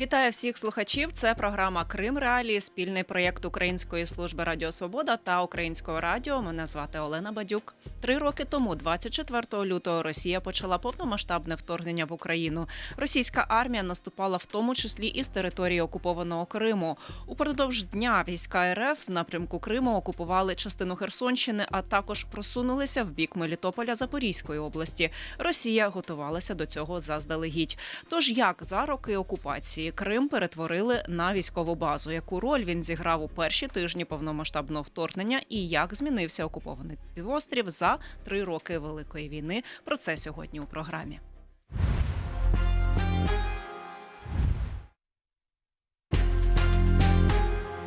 Вітаю всіх слухачів. Це програма Крим Реалії, спільний проєкт Української служби Радіо Свобода та Українського радіо. Мене звати Олена Бадюк. 3 роки тому, 24 лютого, Росія почала повномасштабне вторгнення в Україну. Російська армія наступала в тому числі і з території окупованого Криму. Упродовж дня війська РФ з напрямку Криму окупували частину Херсонщини, а також просунулися в бік Мелітополя Запорізької області. Росія готувалася до цього заздалегідь. Тож як за роки окупації Крим перетворили на військову базу? Яку роль він зіграв у перші тижні повномасштабного вторгнення і як змінився окупований півострів за 3 роки Великої війни? Про це сьогодні у програмі.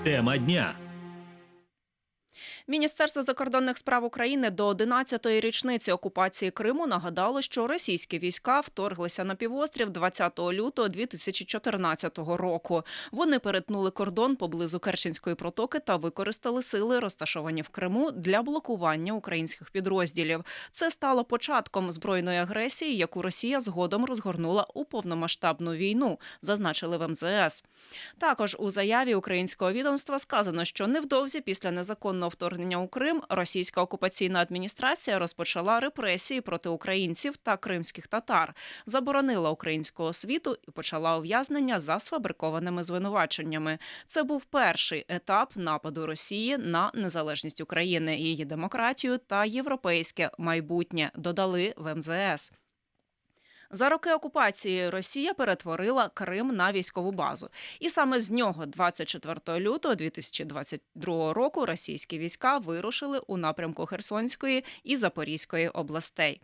Тема дня. Міністерство закордонних справ України до 11-ї річниці окупації Криму нагадало, що російські війська вторглися на півострів 20 лютого 2014 року. Вони перетнули кордон поблизу Керченської протоки та використали сили, розташовані в Криму, для блокування українських підрозділів. Це стало початком збройної агресії, яку Росія згодом розгорнула у повномасштабну війну, зазначили в МЗС. Також у заяві українського відомства сказано, що невдовзі після незаконного вторгнення у Крим російська окупаційна адміністрація розпочала репресії проти українців та кримських татар, заборонила українську освіту і почала ув'язнення за сфабрикованими звинуваченнями. Це був перший етап нападу Росії на незалежність України, її демократію та європейське майбутнє, додали в МЗС. За роки окупації Росія перетворила Крим на військову базу. І саме з нього, 24 лютого 2022 року, російські війська вирушили у напрямку Херсонської і Запорізької областей.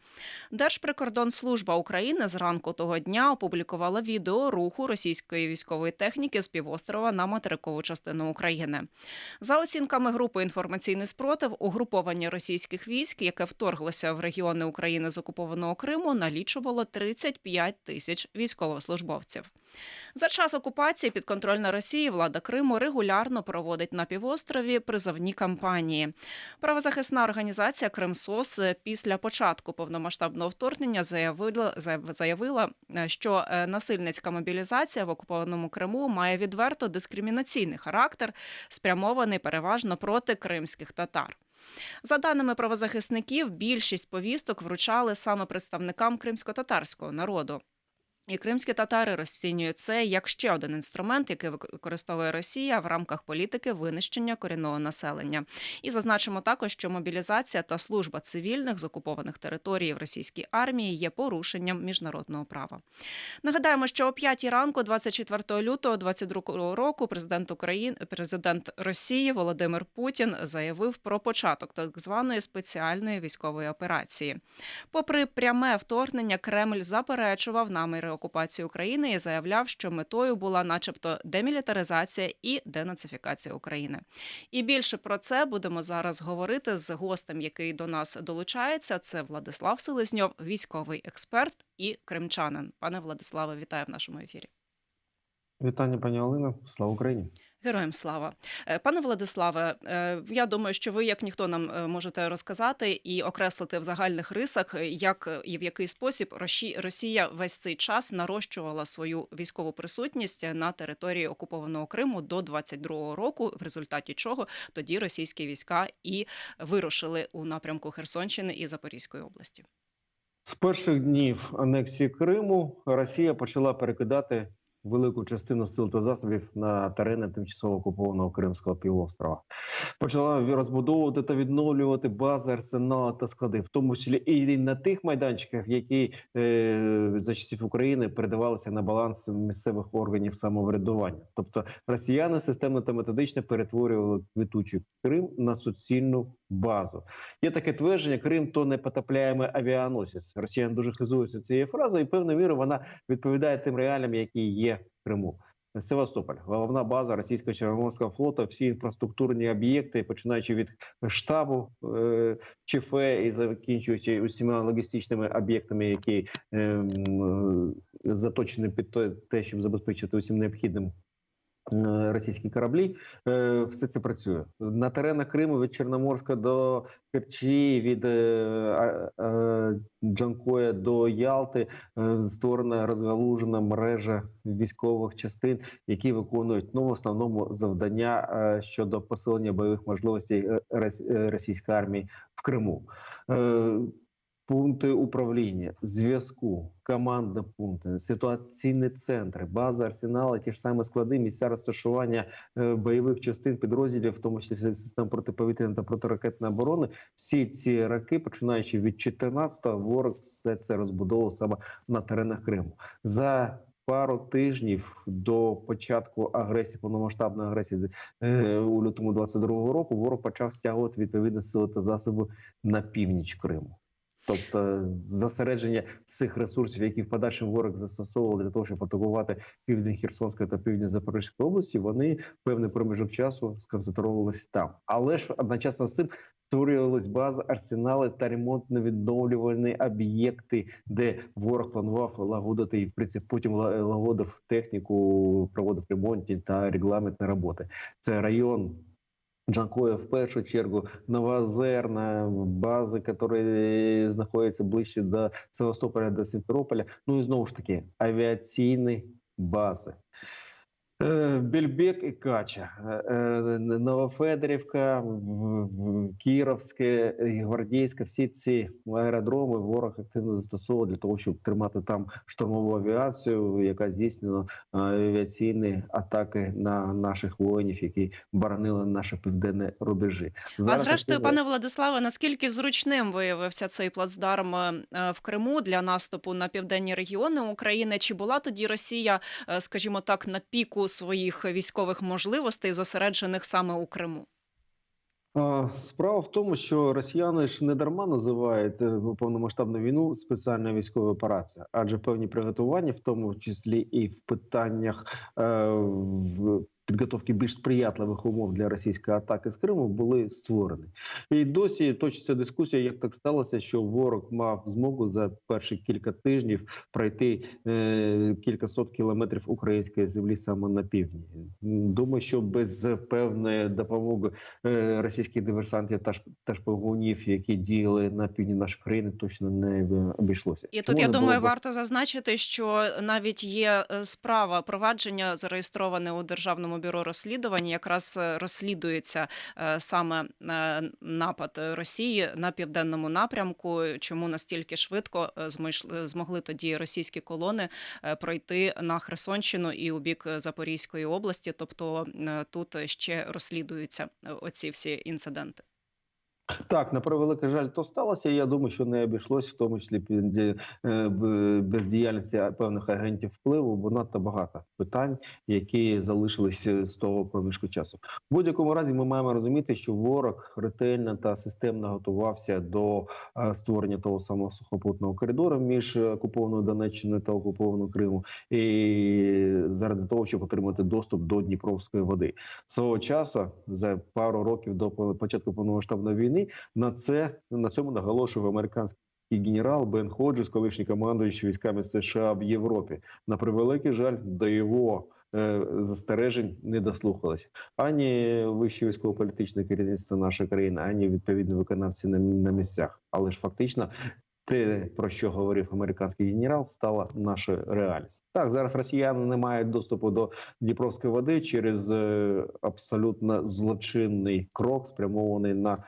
Держприкордонслужба України зранку того дня опублікувала відео руху російської військової техніки з півострова на материкову частину України. За оцінками групи «Інформаційний спротив», угруповання російських військ, яке вторглося в регіони України з окупованого Криму, налічувало 35 тисяч військовослужбовців. За час окупації підконтрольна Росії влада Криму регулярно проводить на півострові призовні кампанії. Правозахисна організація «Кримсос» після початку повномасштабного вторгнення заявила, що насильницька мобілізація в окупованому Криму має відверто дискримінаційний характер, спрямований переважно проти кримських татар. За даними правозахисників, більшість повісток вручали саме представникам кримсько-татарського народу. І кримські татари розцінюють це як ще один інструмент, який використовує Росія в рамках політики винищення корінного населення. І зазначимо також, що мобілізація та служба цивільних з окупованих територій в російській армії є порушенням міжнародного права. Нагадаємо, що о 5 ранку 24 лютого 2022 року президент Росії Володимир Путін заявив про початок так званої спеціальної військової операції. Попри пряме вторгнення, Кремль заперечував наміри окупації України і заявляв, що метою була начебто демілітаризація і денацифікація України. І більше про це будемо зараз говорити з гостем, який до нас долучається. Це Владислав Селезньов, військовий експерт і кримчанин. Пане Владиславе, вітаю в нашому ефірі. Вітання, пані Олено. Слава Україні! Героям слава. Пане Владиславе, я думаю, що ви, як ніхто, нам можете розказати і окреслити в загальних рисах, як і в який спосіб Росія весь цей час нарощувала свою військову присутність на території окупованого Криму до 22-го року, в результаті чого тоді російські війська і вирушили у напрямку Херсонщини і Запорізької області. З перших днів анексії Криму Росія почала перекидати велику частину сил та засобів на терени тимчасово окупованого Кримського півострова. Почала розбудовувати та відновлювати бази, арсенали та склади, в тому числі і на тих майданчиках, які за часів України передавалися на баланс місцевих органів самоврядування. Тобто росіяни системно та методично перетворювали квітучий Крим на суцільну базу. Є таке твердження: Крим – то непотопляємий авіаносець. Росіяни дуже хизуються цією фразою, і певною мірою вона відповідає тим реаліям, які є в Криму. Севастополь – головна база російського Чорноморського флоту, всі інфраструктурні об'єкти, починаючи від штабу ЧФ і закінчуючи усіма логістичними об'єктами, які заточені під те, щоб забезпечити усім необхідним російські кораблі, все це працює. На теренах Криму від Чорноморська до Керчі, від Джанкоя до Ялти створена розгалужена мережа військових частин, які виконують в основному завдання щодо посилення бойових можливостей російської армії в Криму. Пункти управління, зв'язку, командні пункти, ситуаційні центри, бази, арсенали, ті ж самі склади, місця розташування бойових частин, підрозділів, в тому числі систем протиповітряної та протиракетної оборони. Всі ці роки, починаючи від 14-го, ворог все це розбудовував саме на теренах Криму. За пару тижнів до початку агресії, повномасштабної агресії у лютому 22-го року, ворог почав стягувати відповідні сили та засоби на північ Криму. Тобто зосередження всіх ресурсів, які в подальшому ворог застосовував для того, щоб атакувати південь Херсонської та південь Запорізької області, вони певний проміжок часу сконцентрувалися там. Але ж одночасно з цим створювались бази, арсенали та ремонтно-відновлювальні об'єкти, де ворог планував лагодити і, в принципі, потім лагодив техніку, проводив ремонтні та регламентні роботи. Це район Джанкоя в першу чергу, Новоозерна, бази, які знаходяться ближче до Севастополя, до Сімферополя. Ну і знову ж таки, авіаційні бази. Бельбек і Кача, Новофедорівка, Кіровське, Гвардійське, всі ці аеродроми ворог активно застосовував для того, щоб тримати там штурмову авіацію, яка здійснювала авіаційні атаки на наших воїнів, які боронили наші південні рубежі. А зрештою, пане Владиславе, наскільки зручним виявився цей плацдарм в Криму для наступу на південні регіони України? Чи була тоді Росія, скажімо так, на піку своїх військових можливостей, зосереджених саме у Криму? Справа в тому, що росіяни ж не дарма називають повномасштабну війну спеціальною військовою операцією, адже певні приготування, в тому числі і в питаннях підготовки більш сприятливих умов для російської атаки з Криму були створені. І досі точиться дискусія, як так сталося, що ворог мав змогу за перші кілька тижнів пройти кілька сот кілометрів української землі саме на півдні. Думаю, що без певної допомоги російських диверсантів та шпигунів, які діяли на півдні нашої країни, точно не обійшлося. І тут, я думаю, варто зазначити, що навіть є справа провадження, зареєстроване у Державному бюро розслідувань, якраз розслідується саме напад Росії на південному напрямку, чому настільки швидко змогли тоді російські колони пройти на Херсонщину і у бік Запорізької області, тобто тут ще розслідуються оці всі інциденти. Так, на превеликий жаль, то сталося. Я думаю, що не обійшлось, в тому числі без діяльності певних агентів впливу, бо надто багато питань, які залишилися з того проміжку часу. В будь-якому разі ми маємо розуміти, що ворог ретельно та системно готувався до створення того самого сухопутного коридору між окупованою Донеччиною та окупованою Кримом, і заради того, щоб отримати доступ до Дніпровської води. Свого часу, за пару років до початку повномасштабної війни, на цьому наголошував американський генерал Бен Ходжес, колишній командуючий військами США в Європі. На превеликий жаль, до його застережень не дослухалися ані вище військово-політичне керівництво нашої країни, ані відповідні виконавці на місцях. Але ж фактично те, про що говорив американський генерал, стало нашою реальністю. Так, зараз росіяни не мають доступу до Дніпровської води через абсолютно злочинний крок, спрямований на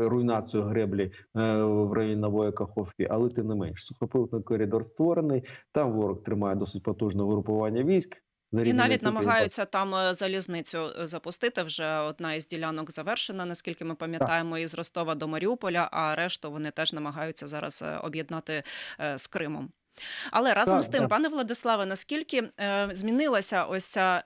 руйнацію греблі в районі Нової Каховки, але тим не менш. Сухопутний коридор створений, там ворог тримає досить потужне угрупування військ. І навіть намагаються там залізницю запустити. Вже одна із ділянок завершена, наскільки ми пам'ятаємо, із Ростова до Маріуполя, а решту вони теж намагаються зараз об'єднати з Кримом. Але разом з тим, пане Владиславе, наскільки змінилася ось ця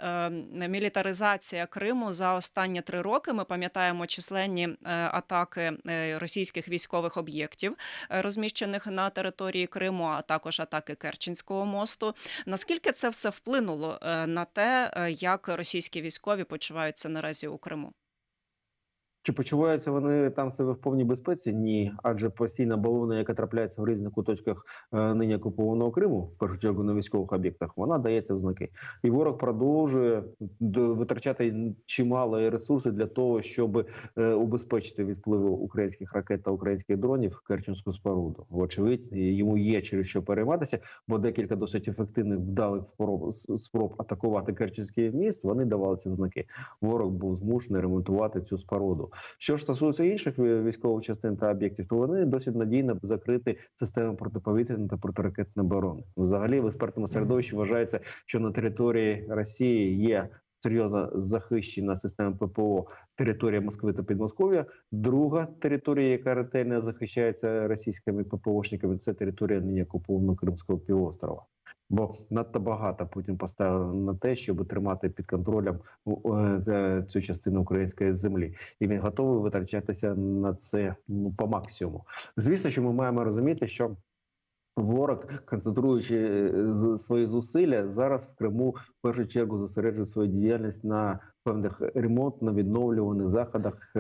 мілітаризація Криму за останні 3 роки? Ми пам'ятаємо численні атаки російських військових об'єктів, розміщених на території Криму, а також атаки Керченського мосту. Наскільки це все вплинуло на те, як російські військові почуваються наразі у Криму? Чи почуваються вони там себе в повній безпеці? Ні, адже постійна бавовна, яка трапляється в різних куточках нині окупованого Криму, в першу чергу на військових об'єктах, вона дається в знаки. І ворог продовжує витрачати чимало ресурсів для того, щоб убезпечити від впливу українських ракет та українських дронів Керченську споруду. Вочевидь, йому є через що перейматися, бо декілька досить ефективних вдалих спроб атакувати Керченський міст, вони давалися в знаки. Ворог був змушений ремонтувати цю споруду. Що ж стосується інших військових частин та об'єктів, то вони досить надійно закриті системами протиповітряної та протиракетної оборони. Взагалі, в експертному середовищі вважається, що на території Росії є серйозно захищена система ППО територія Москви та Підмосков'я. Друга територія, яка ретельно захищається російськими ППОшниками, це територія нині окупованого Кримського півострова. Бо надто багато Путін поставив на те, щоб тримати під контролем цю частину української землі. І він готовий витрачатися на це по максимуму. Звісно, що ми маємо розуміти, що ворог, концентруючи свої зусилля, зараз в Криму в першу чергу зосереджує свою діяльність на певних ремонтно-відновлюваних заходах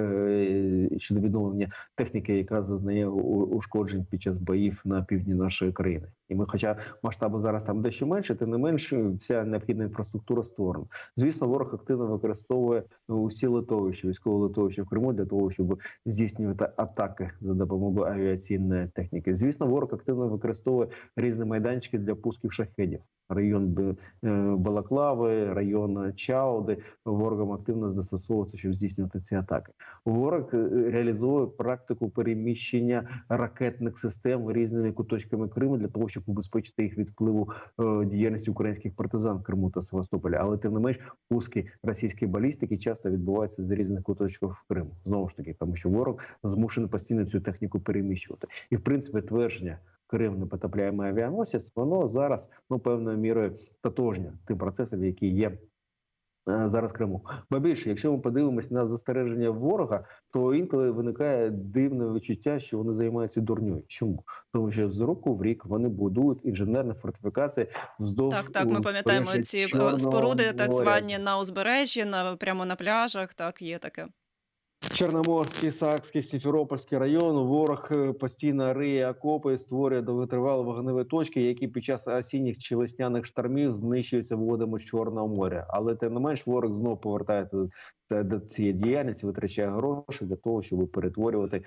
щодо відновлення техніки, яка зазнає ушкоджень під час боїв на півдні нашої країни. І ми, хоча масштабу зараз там дещо менше, тим не менш вся необхідна інфраструктура створена. Звісно, ворог активно використовує усі литовища, військові литовища в Криму для того, щоб здійснювати атаки за допомогою авіаційної техніки. Звісно, ворог активно використовує різні майданчики для пусків шахедів. Район Балаклави, район Чауди ворогом активно застосовується, щоб здійснювати ці атаки. Ворог реалізує практику переміщення ракетних систем різними куточками Криму для того, щоб убезпечити їх від впливу діяльності українських партизан в Криму та Севастополі. Але тим не менш, пуски російської балістики часто відбуваються з різних куточків Криму. Знову ж таки, тому що ворог змушений постійно цю техніку переміщувати. І в принципі твердження Крим непотопляємий авіаносець, воно зараз певною мірою тотожне тим процесам, які є зараз в Криму. Ба більше, якщо ми подивимося на застереження ворога, то інколи виникає дивне відчуття, що вони займаються дурньою. Чому? Тому що з року в рік вони будують інженерні фортифікації вздовж Так, ми пам'ятаємо ці споруди, так звані на узбережжі, прямо на пляжах, так, є таке. Чорноморський, Сакський, Сімферопольський район. Ворог постійно риє окопи, створює довготривалі вогневі точки, які під час осінніх чи весняних штормів знищуються водами Чорного моря. Але тим не менш ворог знову повертається до цієї діяльності, витрачає гроші для того, щоб перетворювати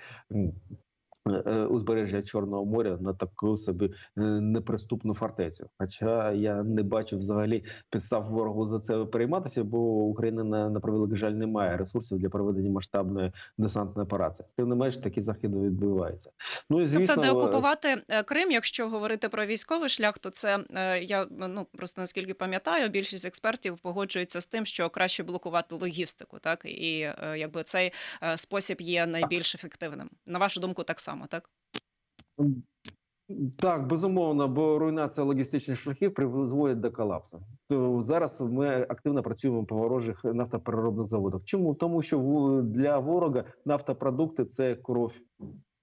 узбережжя Чорного моря на таку собі неприступну фортецю. Хоча я не бачу взагалі підстав ворогу за це перейматися, бо Україна, на превеликий жаль, не має ресурсів для проведення масштабної десантної операції. Тим не менш, такі заходи відбуваються. Ну і звісно, тобто деокупувати Крим, якщо говорити про військовий шлях, то це, я просто наскільки пам'ятаю, більшість експертів погоджуються з тим, що краще блокувати логістику, так? І якби цей спосіб є найбільш ефективним. На вашу думку, так само, так? Так, безумовно, бо руйнація логістичних шляхів призводить до колапсу. То зараз ми активно працюємо по ворожих нафтопереробних заводах. Чому? Тому що для ворога нафтопродукти – це кров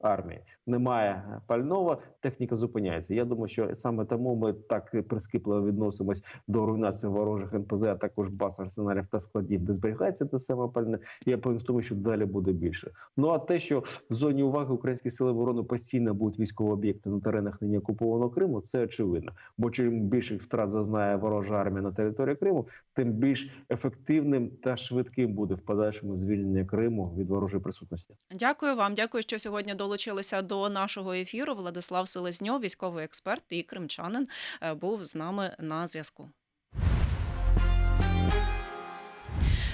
армії. Немає пального, техніка зупиняється. Я думаю, що саме тому ми так прискіпливо відносимось до руйнації ворожих НПЗ, а також баз, арсеналів та складів, де зберігається те саме пальне. Я певен в тому, що далі буде більше. Ну а те, що в зоні уваги українські сили оборони постійно будуть військові об'єкти на теренах нині окупованого Криму, це очевидно. Бо чим більше втрат зазнає ворожа армія на території Криму, тим більш ефективним та швидким буде в подальшому звільнення Криму від ворожої присутності. Дякую вам. Дякую, що сьогодні долучилися до нашого ефіру. Владислав Селезньов, військовий експерт і кримчанин, був з нами на зв'язку.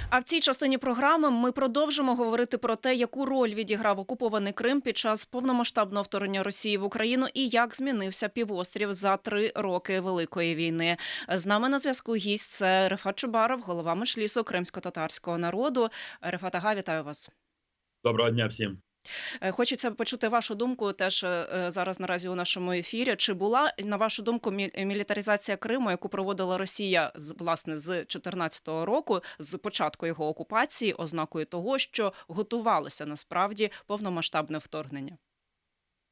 А в цій частині програми ми продовжимо говорити про те, яку роль відіграв окупований Крим під час повномасштабного вторгнення Росії в Україну і як змінився півострів за 3 роки Великої війни. З нами на зв'язку гість – це Рефат Чубаров, голова Меджлісу кримськотатарського народу. Рефат ага, вітаю вас. Доброго дня всім. Хочеться почути вашу думку теж зараз наразі у нашому ефірі. Чи була, на вашу думку, мілітаризація Криму, яку проводила Росія, власне, з 2014 року, з початку його окупації, ознакою того, що готувалося насправді повномасштабне вторгнення?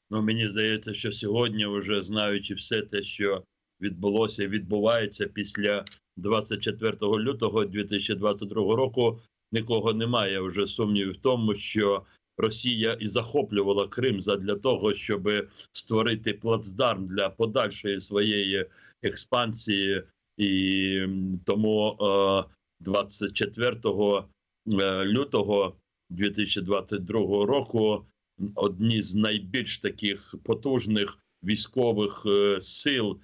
Ну, мені здається, що сьогодні, вже знаючи все те, що відбулося і відбувається після 24 лютого 2022 року, нікого немає вже сумнівів в тому, що Росія і захоплювала Крим задля того, щоб створити плацдарм для подальшої своєї експансії. І тому 24 лютого 2022 року одні з найбільш таких потужних військових сил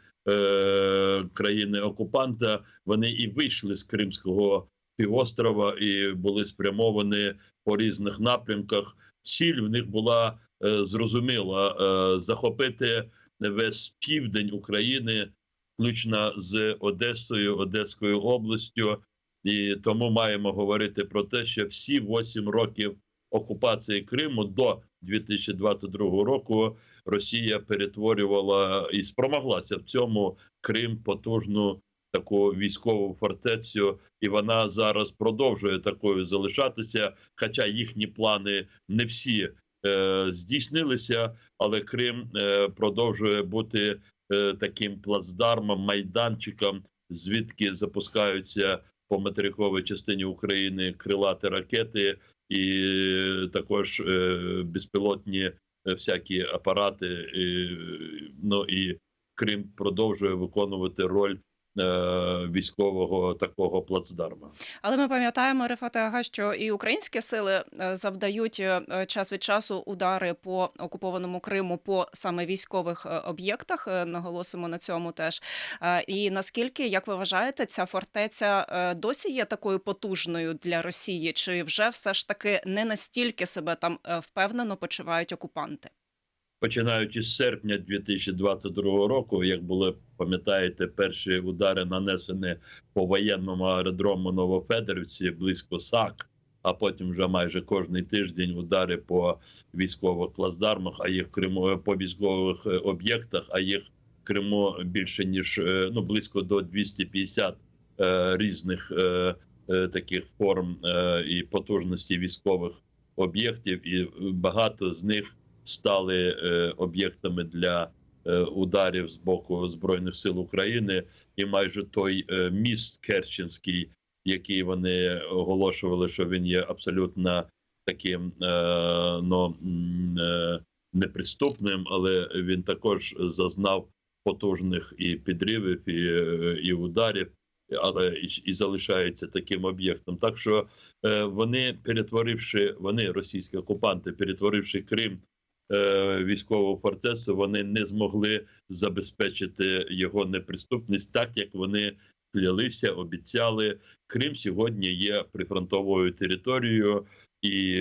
країни-окупанта, вони і вийшли з Кримського півострова і були спрямовані по різних напрямках. Ціль в них була зрозуміла – захопити весь південь України, включно з Одесою, Одеською областю. І тому маємо говорити про те, що всі 8 років окупації Криму до 2022 року Росія перетворювала і спромоглася в цьому Крим потужну таку військову фортецю, і вона зараз продовжує такою залишатися, хоча їхні плани не всі здійснилися, але Крим продовжує бути таким плацдармом, майданчиком, звідки запускаються по материковій частині України крилаті ракети і також безпілотні всякі апарати. Ну і Крим продовжує виконувати роль військового такого плацдарма. Але ми пам'ятаємо, Рефате Ага, що і українські сили завдають час від часу удари по окупованому Криму по саме військових об'єктах, наголосимо на цьому теж. І наскільки, як ви вважаєте, ця фортеця досі є такою потужною для Росії, чи вже все ж таки не настільки себе там впевнено почувають окупанти? Починаючи з серпня 2022 року, як були, пам'ятаєте, перші удари нанесені по воєнному аеродрому Новофедорівці близько САК, а потім вже майже кожний тиждень удари по військових плацдармах, а їх в Криму, по військових об'єктах, а їх в Криму більше ніж, близько до 250 різних таких форм і потужностей військових об'єктів, і багато з них стали об'єктами для ударів з боку Збройних сил України. І майже той міст Керченський, який вони оголошували, що він є абсолютно таким неприступним, але він також зазнав потужних і підривів, і ударів, але і залишається таким об'єктом. Так що вони, російські окупанти, перетворивши Крим військову фортецю, вони не змогли забезпечити його неприступність так, як вони клялися, обіцяли. Крим сьогодні є прифронтовою територією, і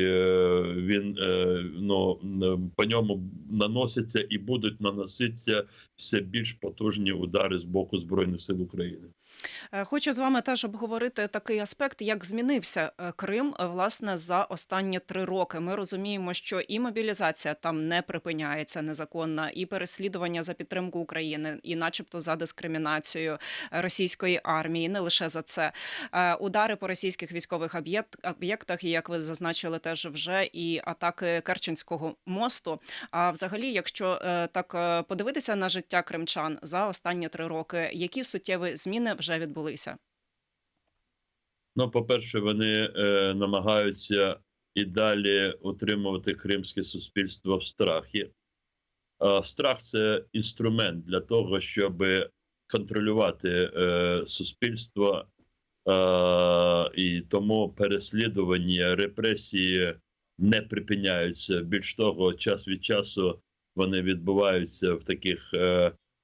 він по ньому наноситься і будуть наноситися все більш потужні удари з боку Збройних сил України. Хочу з вами теж обговорити такий аспект, як змінився Крим, власне, за останні 3 роки. Ми розуміємо, що і мобілізація там не припиняється незаконна, і переслідування за підтримку України, і начебто за дискримінацію російської армії, не лише за це. Удари по російських військових об'єктах, і, як ви зазначили, теж вже і атаки Керченського мосту. А взагалі, якщо так подивитися на життя кримчан за останні 3 роки, які суттєві зміни вже відбулися? По-перше, вони намагаються і далі утримувати кримське суспільство в страхі. Страх – це інструмент для того, щоб контролювати суспільство, і тому переслідування, репресії не припиняються. Більш того, час від часу вони відбуваються в таких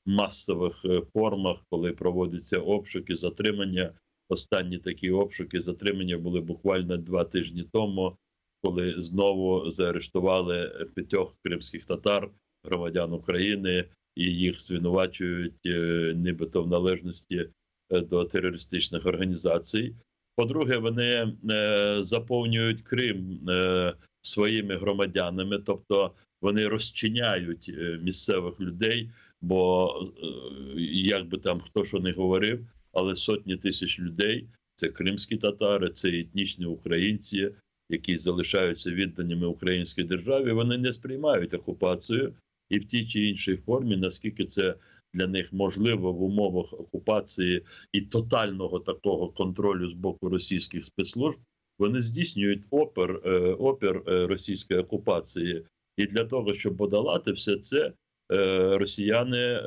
масових формах, коли проводяться обшуки, затримання. Останні такі обшуки, затримання були буквально 2 тижні тому, коли знову заарештували 5 кримських татар, громадян України, і їх звинувачують нібито в належності до терористичних організацій. По-друге, вони заповнюють Крим своїми громадянами, тобто вони розчиняють місцевих людей, бо як би там хто що не говорив, але сотні тисяч людей – це кримські татари, це етнічні українці, які залишаються відданими українській державі, вони не сприймають окупацію і в тій чи іншій формі, наскільки це для них можливо в умовах окупації і тотального такого контролю з боку російських спецслужб, вони здійснюють опір російської окупації. І для того, щоб подолати все це, росіяни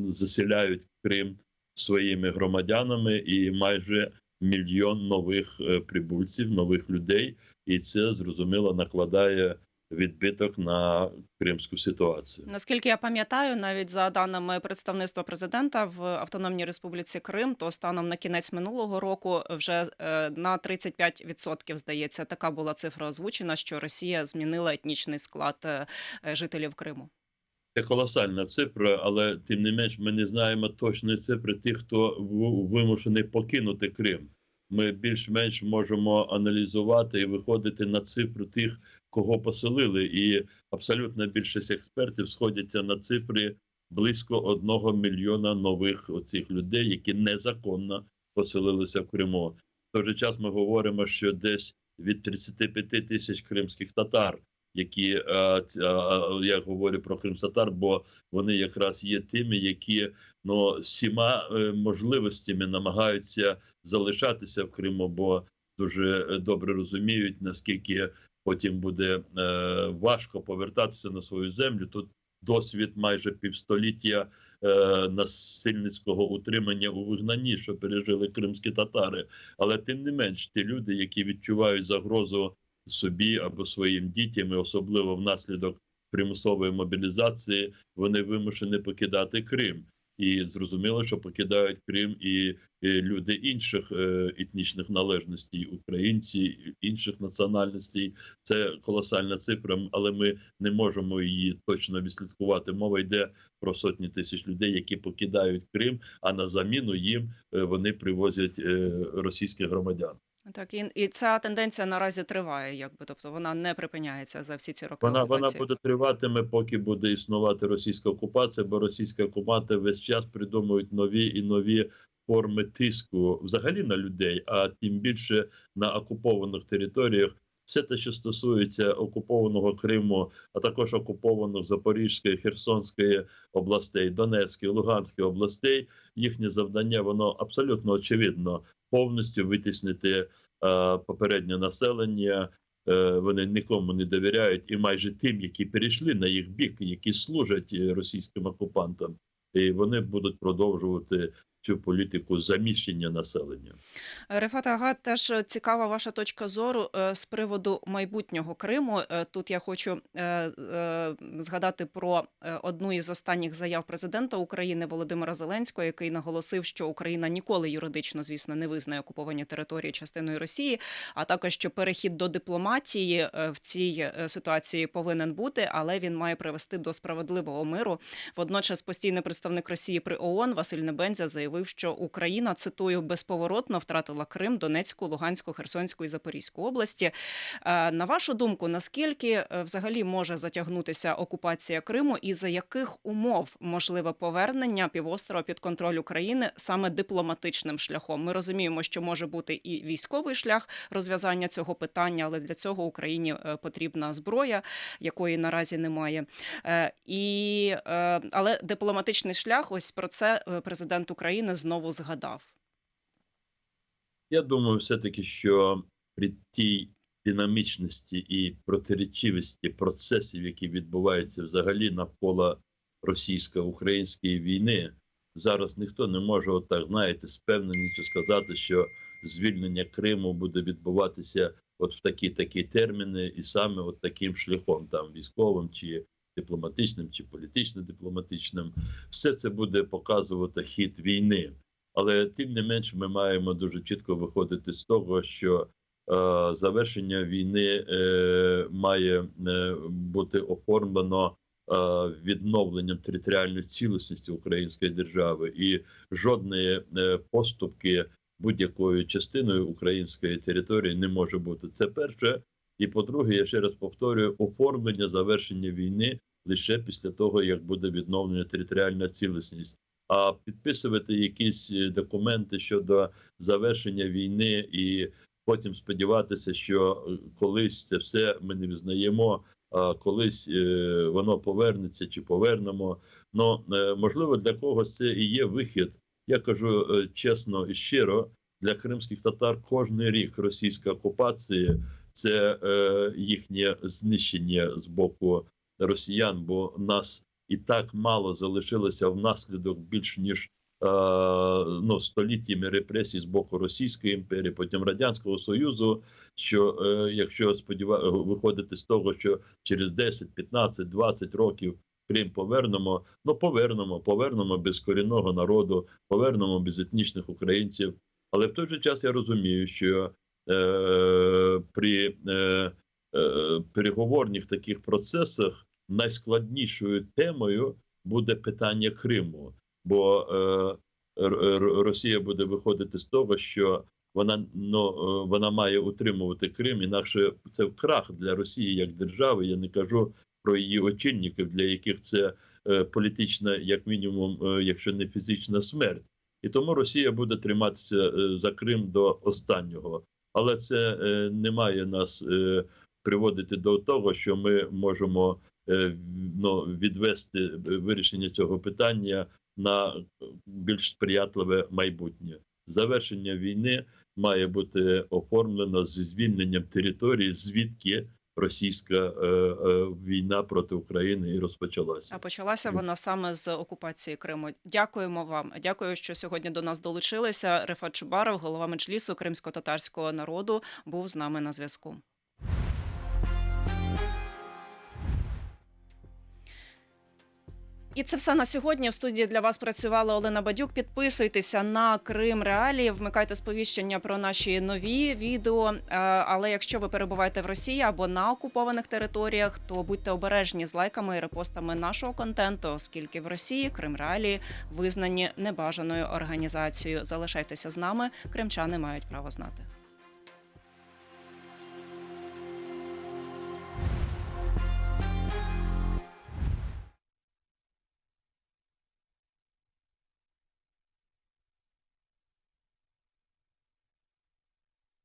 заселяють Крим своїми громадянами і майже мільйон нових прибульців, нових людей. І це, зрозуміло, накладає відбиток на кримську ситуацію. Наскільки я пам'ятаю, навіть за даними представництва президента в Автономній Республіці Крим, то станом на кінець минулого року вже на 35%, здається, така була цифра озвучена, що Росія змінила етнічний склад жителів Криму. Це колосальна цифра, але тим не менш ми не знаємо точної цифри тих, хто вимушений покинути Крим. Ми більш-менш можемо аналізувати і виходити на цифру тих, кого поселили. І абсолютна більшість експертів сходяться на цифри близько 1 мільйона нових оцих людей, які незаконно поселилися в Криму. В той же час ми говоримо, що десь від 35 тисяч кримських татар, які, я говорю про кримських-татар, бо вони якраз є тими, які всіма можливостями намагаються залишатися в Криму, бо дуже добре розуміють, наскільки потім буде важко повертатися на свою землю. Тут досвід майже півстоліття насильницького утримання у вигнанні, що пережили кримські татари. Але тим не менш, ті люди, які відчувають загрозу собі або своїм дітям, особливо внаслідок примусової мобілізації, вони вимушені покидати Крим. І зрозуміло, що покидають Крим і люди інших етнічних належностей, українці, інших національностей. Це колосальна цифра, але ми не можемо її точно відслідкувати. Мова йде про сотні тисяч людей, які покидають Крим, а на заміну їм вони привозять російських громадян. Так, і ця тенденція наразі триває, тобто вона не припиняється за всі ці роки окупації. Вона буде триватиме, поки буде існувати російська окупація, бо російська окупація весь час придумують нові і нові форми тиску взагалі на людей, а тим більше на окупованих територіях. Все те, що стосується окупованого Криму, а також окупованих Запорізької, Херсонської областей, Донецької, Луганської областей, їхнє завдання, воно абсолютно очевидно, повністю витіснити попереднє населення. Вони нікому не довіряють, і майже тим, які перейшли на їх бік, які служать російським окупантам, і вони будуть продовжувати цю політику заміщення населення. Рефат Ага, теж цікава ваша точка зору з приводу майбутнього Криму. Тут я хочу згадати про одну із останніх заяв президента України Володимира Зеленського, який наголосив, що Україна ніколи юридично, звісно, не визнає окуповані території частиною Росії, а також, що перехід до дипломатії в цій ситуації повинен бути, але він має привести до справедливого миру. Водночас постійний представник Росії при ООН Василь Небензя заявив, що Україна, цитую, безповоротно втратила Крим, Донецьку, Луганську, Херсонську і Запорізьку області. На вашу думку, наскільки взагалі може затягнутися окупація Криму і за яких умов можливе повернення півострова під контроль України саме дипломатичним шляхом? Ми розуміємо, що може бути і військовий шлях розв'язання цього питання, але для цього Україні потрібна зброя, якої наразі немає. Але дипломатичний шлях, ось про це президент України знову згадав. Я думаю, все-таки, що при тій динамічності і протирічивості процесів, які відбуваються взагалі навколо російсько-української війни, зараз ніхто не може з певненістю сказати, що звільнення Криму буде відбуватися в такі терміни і саме таким шляхом, військовим чи дипломатичним, чи політично-дипломатичним. Все це буде показувати хід війни. Але тим не менш ми маємо дуже чітко виходити з того, що завершення війни має бути оформлено відновленням територіальної цілісності української держави. І жодної поступки будь-якою частиною української території не може бути. Це перше. І по-друге, я ще раз повторюю, оформлення завершення війни лише після того, як буде відновлена територіальна цілісність. А підписувати якісь документи щодо завершення війни і потім сподіватися, що колись це все ми не визнаємо, а колись воно повернеться чи повернемо. Можливо, для когось це і є вихід. Я кажу чесно і щиро, для кримських татар кожен рік російської окупації – це їхнє знищення з боку росіян, бо нас і так мало залишилося внаслідок більш ніж століттями репресій з боку Російської імперії, потім Радянського Союзу, що якщо виходити з того, що через 10, 15, 20 років Крим повернемо, повернемо без корінного народу, повернемо без етнічних українців. Але в той же час я розумію, що при переговорних таких процесах найскладнішою темою буде питання Криму. Бо Росія буде виходити з того, що вона має утримувати Крим, інакше це крах для Росії як держави. Я не кажу про її очільників, для яких це політична, як мінімум, якщо не фізична смерть. І тому Росія буде триматися за Крим до останнього. Але це не має нас приводити до того, що ми можемо відвести вирішення цього питання на більш сприятливе майбутнє. Завершення війни має бути оформлено зі звільненням території, звідки російська війна проти України і розпочалася. А почалася вона саме з окупації Криму. Дякуємо вам. Дякую, що сьогодні до нас долучилися. Рефат Чубаров, голова Меджлісу кримсько-татарського народу, був з нами на зв'язку. І це все на сьогодні. В студії для вас працювала Олена Бадюк. Підписуйтеся на Крим Реалії, вмикайте сповіщення про наші нові відео. Але якщо ви перебуваєте в Росії або на окупованих територіях, то будьте обережні з лайками і репостами нашого контенту, оскільки в Росії Крим Реалії визнані небажаною організацією. Залишайтеся з нами, кримчани мають право знати.